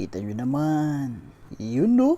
Kita nyo naman. Yun no?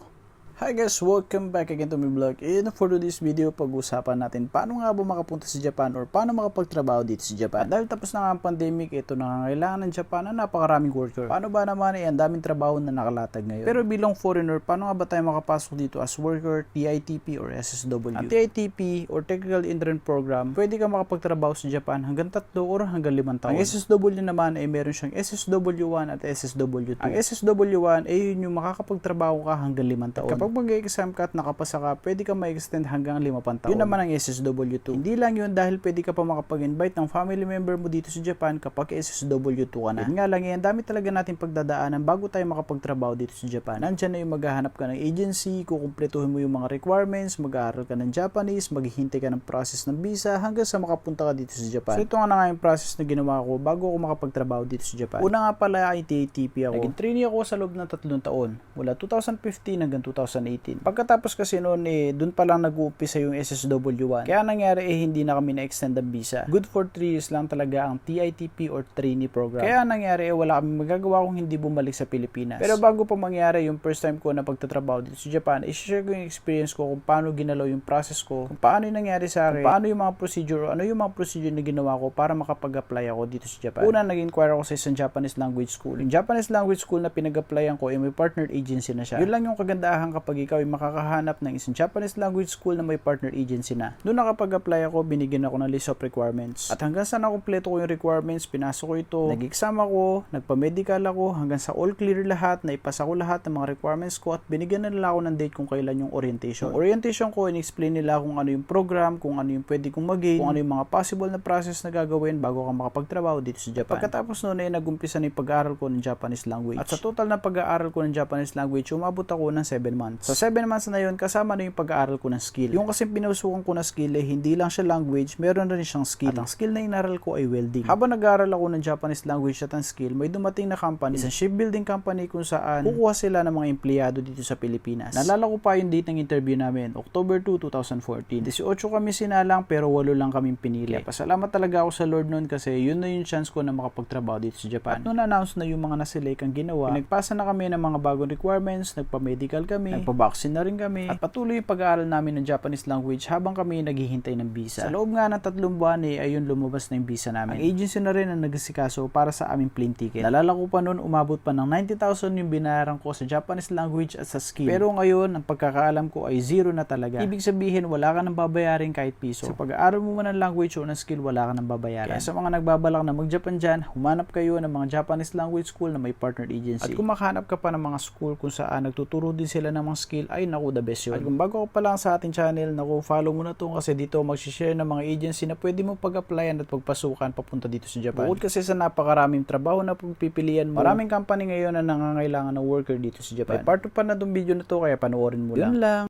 Hi guys, welcome back again to my vlog. And for today's video, pag-usapan natin paano nga ba makapunta sa Japan or paano makapagtrabaho dito sa Japan. At dahil tapos na nga ang pandemic, ito nangangailangan ng Japan na napakaraming worker. Paano ba naman ang daming trabaho na nakalatag ngayon? Pero bilang foreigner, paano nga ba tayo makapasok dito as worker, TITP or SSW? Ang TITP or Technical Intern Program, pwede ka makapagtrabaho sa Japan hanggang 3 or hanggang 5 taon. Ang SSW naman ay meron siyang SSW1 at SSW2. Ang SSW1 ay yun yung makakapagtrabaho ka hanggang 5 taon. Kapag mag-exam ka at nakapasa ka, pwede ka ma-extend hanggang 5 taon. Yun naman ang SSW2. Hindi lang yun dahil pwede ka pa makapag-invite ng family member mo dito sa Japan kapag SSW2 ka na. Yun nga lang yan, dami talaga natin pagdadaanan bago tayo makapagtrabaho dito sa Japan. Nandyan na yung maghahanap ka ng agency, kukumpletuhin mo yung mga requirements, mag-aaral ka ng Japanese, maghihintay ka ng process ng visa hanggang sa makapunta ka dito sa Japan. So ito nga na nga yung process na ginawa ko bago ako makapagtrabaho dito sa Japan. Una nga pala ay TATP ako. Naging trainee ako sa loob ng 3 taon. Mula 2015 hanggang 2018. Pagkatapos kasi noon dun pa lang nag-uumpisa yung SSW1. Kaya nangyari hindi na kami na-extend ang visa. Good for 3 years lang talaga ang TITP or trainee program. Kaya nangyari wala kami magagawa kung hindi bumalik sa Pilipinas. Pero bago pa mangyari yung first time ko na pagtatrabaho dito sa Japan, i-share ko yung experience ko kung paano ginalaw yung process ko, kung paano yung nangyari sa akin, kung paano yung mga procedure, ano yung mga procedure na ginawa ko para makapag-apply ako dito sa Japan. Una, nag-inquire ako sa isang Japanese language school. Yung Japanese language school na pinag-applyan ko may partner agency na siya. Yun lang yung kagandahan kapag ikaw ay makakahanap ng isang Japanese language school na may partner agency na. Doon nakapag-apply ako, binigyan ako ng list of requirements. At hanggang sa nakumpleto ko yung requirements, pinasok ko ito, nag-exam ako, nagpa-medical ako, hanggang sa all clear lahat, naipasa ko lahat ng mga requirements ko at binigyan na nila ako ng date kung kailan yung orientation. Yung orientation ko, in-explain nila kung ano yung program, kung ano yung pwede kong mag-gain, kung ano yung mga possible na process na gagawin bago ka makapagtrabaho dito sa Japan. Pagkatapos noon ay nag-umpisa na yung pag-aaral ko ng Japanese language. At sa total na pag-aaral ko ng Japanese language, umabot ako ng 7 months. Sa 7 months na yun, kasama na yung pag-aaral ko ng skill. Yung kasi pinusukan ko na skill hindi lang siya language, meron na rin siyang skill. At ang skill na inaral ko ay welding. Habang nag-aaral ako ng Japanese language at ang skill, may dumating na company, isang shipbuilding company kung saan kukuha sila ng mga empleyado dito sa Pilipinas. Naalala ko pa yung date ng interview namin, October 2, 2014. 18 kami sinalang pero 8 lang kaming pinili. Kaya pasalamat talaga ako sa Lord noon kasi yun na yung chance ko na makapagtrabaho dito sa Japan. At noon na-announce na yung mga naselect ang ginawa, nagpasa na kami ng mga bagong requirements, nagpa-medical kami, nagpa-vaccine na rin kami, at patuloy yung pag-aaral namin ng Japanese language habang kami naghihintay ng visa. Sa loob nga ng 3 buwan ayun lumabas na yung visa namin. Ang agency na rin ang nagsikaso para sa aming plane ticket. Nalala ko pa noon umabot pa ng 90,000 yung binayaran ko sa Japanese language at sa skill. Pero ngayon ang pagkakaalam ko ay 0 na talaga. Ibig sabihin wala ka nang babayarin kahit piso. Sa pag-aaral mo man ng language o ng skill wala ka nang babayaran. Kaya sa mga nagbabalak na mag-Japan dyan, humanap kayo ng mga Japanese language school na may partner agency. At kung makahanap ka pa ng mga school kung saan nagtuturo din sila ng mga skill, ay naku, the best yun. At kung bago ka pa lang sa ating channel, naku, follow mo na to kasi dito mag-share ng mga agency na pwede mo pag-applyan at pagpasukan papunta dito sa Japan. Bukod kasi sa napakaraming trabaho na pipilian mo, maraming company ngayon na nangangailangan ng worker dito sa Japan. May part 2 pa na itong video na to kaya panoorin mo lang. Yun lang.